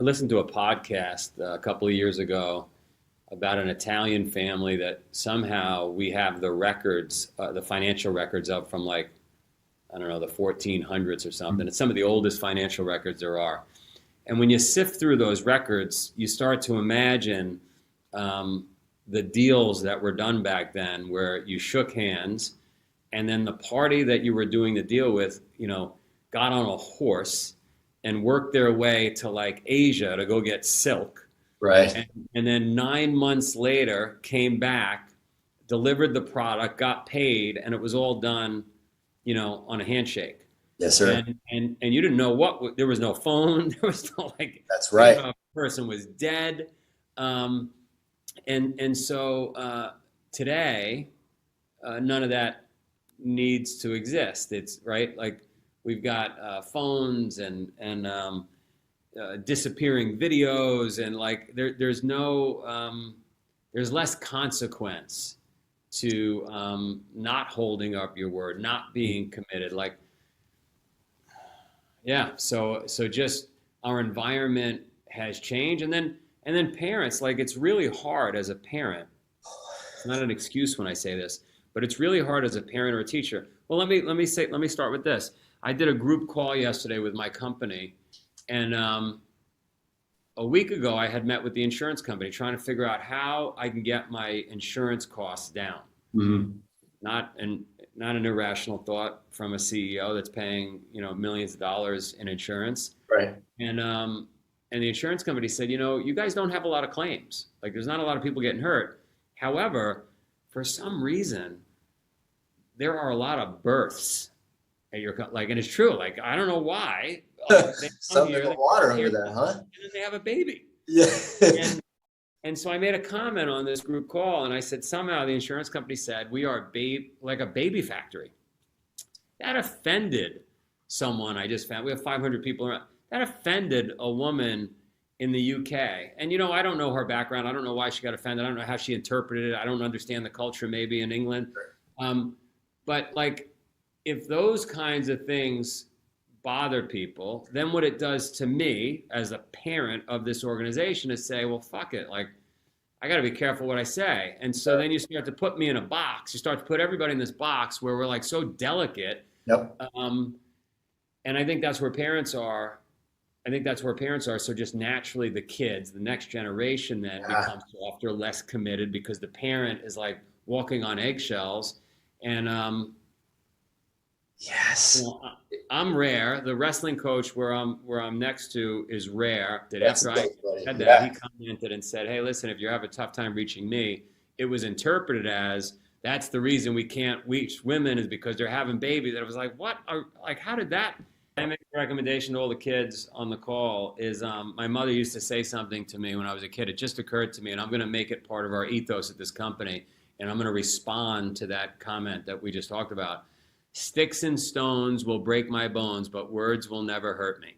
I listened to a podcast a couple of years ago about an Italian family that somehow we have the records, the financial records of from like, I don't know, the 1400s or something. It's some of the oldest financial records there are. And when you sift through those records, you start to imagine the deals that were done back then where you shook hands and then the party that you were doing the deal with, got on a horse and worked their way to like Asia to go get silk. Right. And then 9 months later came back, delivered the product, got paid, and it was all done, on a handshake. Yes, sir. And you didn't know there was no phone, there was no like, That's you didn't right. know if the person was dead. And so today, none of that needs to exist. It's right, like we've got phones and disappearing videos, and like there's less consequence to not holding up your word, not being committed. Like, yeah, so just our environment has changed, and then parents, like it's really hard as a parent. It's not an excuse when I say this, but it's really hard as a parent or a teacher. Well, let me start with this. I did a group call yesterday with my company, and a week ago I had met with the insurance company trying to figure out how I can get my insurance costs down. Hmm. Not an irrational thought from a CEO that's paying millions of dollars in insurance. Right. And the insurance company said, you guys don't have a lot of claims. Like there's not a lot of people getting hurt. However, for some reason, there are a lot of births at your like, and it's true. Like I don't know why. They come Something here, in the they water come over here, there, huh? and then they have a baby. Yeah. And and so I made a comment on this group call, and I said somehow the insurance company said we are like a baby factory. That offended someone. I just found we have 500 people around. That offended a woman in the UK. And I don't know her background. I don't know why she got offended. I don't know how she interpreted it. I don't understand the culture maybe in England. But like, if those kinds of things bother people, then what it does to me as a parent of this organization is say, well, fuck it. Like, I got to be careful what I say. And so then you start to put me in a box. You start to put everybody in this box where we're like so delicate. Yep. And I think that's where parents are. I think that's where parents are. So just naturally, the kids, the next generation, then becomes softer, less committed because the parent is like walking on eggshells. And Yes. I'm rare. The wrestling coach where I'm next to is rare. That That's after I good, buddy. said that, Yeah. he commented and said, "Hey, listen, if you have a tough time reaching me, it was interpreted as that's the reason we can't reach women is because they're having babies." And I was like, "What? Like, how did that?" I make a recommendation to all the kids on the call is my mother used to say something to me when I was a kid. It just occurred to me, and I'm going to make it part of our ethos at this company, and I'm going to respond to that comment that we just talked about. Sticks and stones will break my bones, but words will never hurt me.